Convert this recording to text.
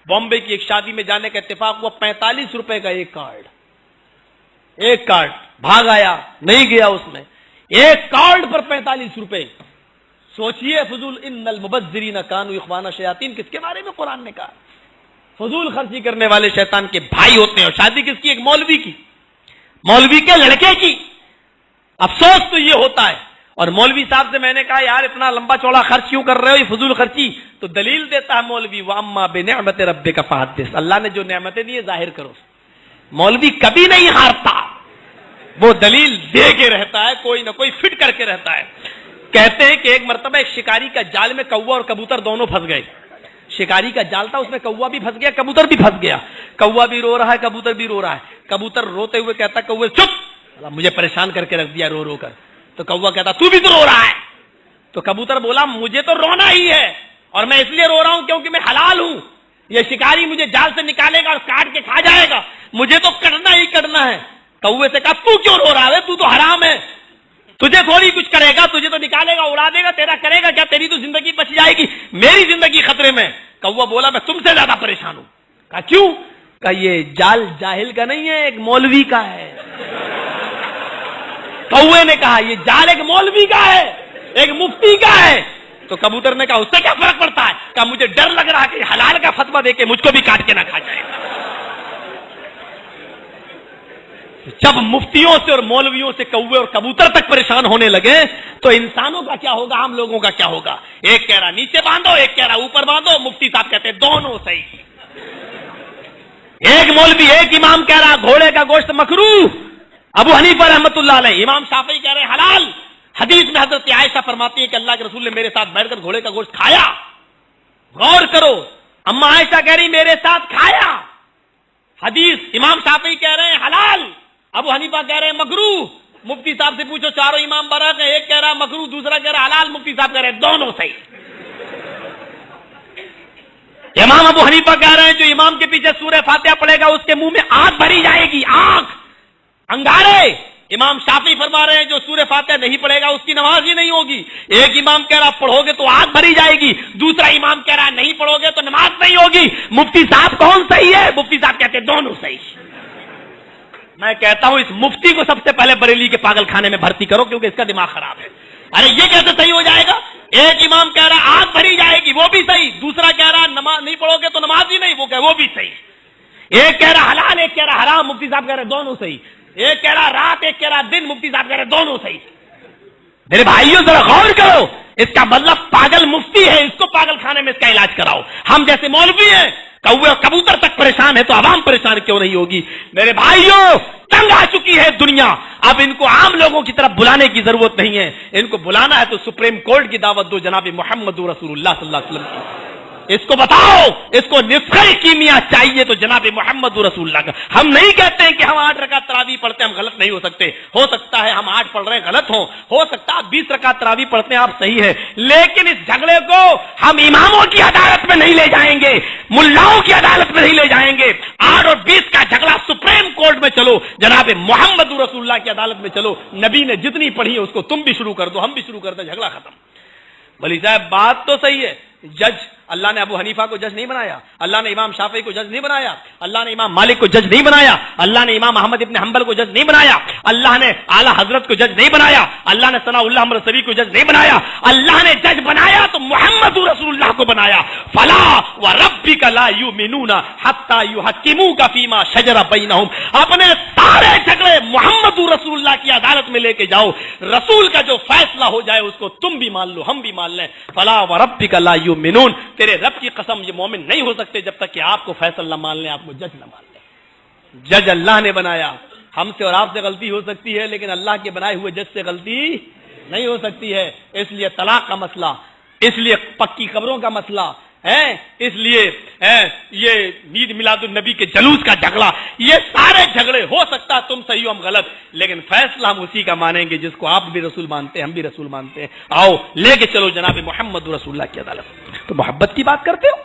बॉम्बे की एक शादी में जाने का इत्तेफाक हुआ, 45 रुपए का एक कार्ड, भाग आया, नहीं गया उसमें, एक कार्ड पर 45 रुपए। सोचिए, फजूल इन्नल मुबज्जिरीन कानू इख्वाना शयातीन, किसके बारे में कुरान ने कहा? फजूल खर्ची करने वाले शैतान के भाई होते हैं। और शादी किसकी? एक मौलवी की, मौलवी के लड़के की। अफसोस तो ये होता है। और मौलवी साहब से मैंने कहा, यार इतना लंबा चौड़ा खर्च क्यों कर रहे हो, ये फजूल खर्ची? तो दलील देता है मौलवी, व अम्मा बिनिअमति रब्बिका फहद्दिस, अल्लाह ने जो नेमतें दी है जाहिर करो। मौलवी कभी नहीं हारता, वो दलील दे के रहता है, कोई ना कोई फिट करके रहता है। कहते हैं कि एक मर्तबा एक शिकारी का जाल में कौवा और कबूतर दोनों फंस गए। शिकारी का जाल था, उसमें कौवा भी फंस गया, कबूतर भी फंस गया। कौवा भी रो रहा है, कबूतर भी रो रहा है। कबूतर रोते हुए कहता, कौवे चुप, मुझे परेशान करके रख दिया रो रो कर। तो कौवा कहता, तू भी तो रो रहा है। तो कबूतर बोला, मुझे तो रोना ही है, और मैं इसलिए रो रहा हूं क्योंकि मैं हलाल हूं। ये शिकारी मुझे जाल से निकालेगा और काट के खा जाएगा, मुझे तो करना ही करना है। कौवे से कहा, तू क्यों रो रहा है, तू तो हराम है, तुझे थोड़ी कुछ करेगा, तुझे तो निकालेगा, उड़ा देगा, तेरा करेगा क्या? तेरी तो जिंदगी बच जाएगी, मेरी जिंदगी खतरे में। कौवा बोला, मैं तुमसे ज्यादा परेशान हूं। कहा क्यों? कहा ये जाल जाहिल का नहीं है, एक मौलवी का है। कौवे ने कहा, ये जाल एक मौलवी का है, एक मुफ्ती का है। तो कबूतर ने कहा, उससे क्या फर्क पड़ता है? कहा मुझे डर लग रहा है कि हलाल का फतवा देके मुझको भी काट के ना खा जाए। जब मुफ्तियों से और मौलवियों से कौवे और कबूतर तक परेशान होने लगे तो इंसानों का क्या होगा, हम लोगों का क्या होगा? एक कह रहा नीचे बांधो, एक कह रहा ऊपर बांधो। मुफ्ती साहब कहते हैं दोनों सही। एक मौलवी, एक इमाम कह रहा घोड़े का गोश्त मकरूह, अबू हनीफा रहमतुल्लाह अलैह, इमाम शाफी कह रहे हलाल। हदीस में हजरत आयशा फरमाती है कि अल्लाह के रसूल ने मेरे साथ बैठकर घोड़े का गोश्त खाया। गौर करो, अम्मा आयशा कह रही मेरे साथ खाया। हदीस, इमाम शाफी कह रहे हैं हलाल, अबू हनीफा कह रहे हैं मकरूह। मुफ्ती साहब से पूछो, चारों इमाम बरक है, एक कह रहा मकरूह, दूसरा कह रहा हलाल, मुफ्ती साहब कह रहे हैं दोनों सही। इमाम अबू हनीफा कह रहे हैं जो इमाम के पीछे सूरह फातिहा पढ़ेगा उसके मुंह में आग भरी जाएगी, आग, अंगारे। इमाम शाफी फरमा रहे हैं जो सूरह फातिहा नहीं पढ़ेगा उसकी नमाज ही नहीं होगी। एक इमाम कह रहा पढ़ोगे तो आग भरी जाएगी, दूसरा इमाम कह रहा नहीं पढ़ोगे तो नमाज नहीं होगी। मुफ्ती साहब कौन सही है? मुफ्ती साहब कहते हैं दोनों सही। मैं कहता हूं इस मुफ्ती को सबसे पहले बरेली के पागल खाने में भर्ती करो, क्योंकि इसका दिमाग खराब है। अरे ये कैसे सही हो जाएगा? एक इमाम कह रहा आग भरी जाएगी, वो भी सही, दूसरा कह रहा नमाज नहीं पढ़ोगे तो नमाज ही नहीं, वो भी सही। एक कह रहा हलाल, एक कह रहा हराम, मुफ्ती साहब कह रहे दोनों सही। एक कह रहा रात, एक कह रहा दिन, मुफ्ती साहब कह रहे दोनों सही। मेरे भाइयों जरा गौर करो, इसका मतलब पागल मुफ्ती है, इसको पागल खाने में इसका इलाज कराओ। हम जैसे मौलवी हैं, कौवे और कबूतर तक परेशान है तो आवाम परेशान क्यों नहीं होगी? मेरे भाइयों, तंग आ चुकी है दुनिया, अब इनको आम लोगों की तरफ बुलाने की जरूरत नहीं है। इनको बुलाना है तो सुप्रीम कोर्ट की दावत दो, जनाब मोहम्मद रसूलुल्लाह सल्लल्लाहु अलैहि वसल्लम की। इसको बताओ, इसको निफ्खे कीमिया चाहिए तो जनाब मोहम्मद रसूलुल्लाह का। हम नहीं कहते हैं कि हम 8 रकात तरावी पढ़ते हैं, हम गलत नहीं हो सकते। हो सकता है हम 8 पढ़ रहे हैं गलत हो सकता है आप 20 रकात तरावी पढ़ते हैं आप सही है। लेकिन इस झगड़े को हम इमामों की अदालत में नहीं ले जाएंगे, मुल्लाओं की अदालत में नहीं ले जाएंगे। 8 और 20 का झगड़ा सुप्रीम कोर्ट में चलो, जनाब मोहम्मद रसूलुल्लाह की अदालत में चलो। नबी ने जितनी पढ़ी है उसको तुम भी शुरू कर दो, हम भी शुरू कर दो, झगड़ा खत्म। भली साहब बात तो सही है, जज अल्लाह ने अबू हनीफा को जज नहीं बनाया, अल्लाह ने इमाम शाफी को जज नहीं बनाया, अल्लाह ने इमाम मालिक को जज नहीं बनाया, अल्लाह ने इमाम अहमद इब्न हंबल को जज नहीं बनाया, अल्लाह ने आला हजरत को जज नहीं बनाया, अल्लाह ने सनाउल्लाह अमरसवी को जज नहीं बनाया। अल्लाह ने जज बनाया तो मोहम्मद रसूलुल्लाह को बनाया। फला व रब्बिका ला युमिनूना हत्ता युहक्किमूका फीमा शजरा बैनहुम। अपने सारे झगड़े मोहम्मद रसूलुल्लाह की अदालत में लेके जाओ, रसूल का जो फैसला हो जाए उसको तुम भी मान लो, हम भी मान लें। फला व रब्बिका ला युमिनून, तेरे रब की कसम ये मोमिन नहीं हो सकते जब तक कि आपको फैसला मान लें, आपको जज न मान लें। जज अल्लाह ने बनाया, हमसे और आपसे गलती हो सकती है लेकिन अल्लाह के बनाए हुए जज से गलती नहीं हो सकती है। इसलिए तलाक का मसला, इसलिए पक्की कब्रों का मसला है, इसलिए ये ईद मिलादुन नबी के जुलूस का झगड़ा, ये सारे झगड़े हो सकता तुम सही हो हम गलत, लेकिन फैसला हम उसी का मानेंगे जिसको आप भी रसूल मानते हैं, हम भी रसूल मानते हैं। आओ लेके चलो जनाब मोहम्मद रसूलुल्लाह की अदालत। तो मोहब्बत की बात करते हो,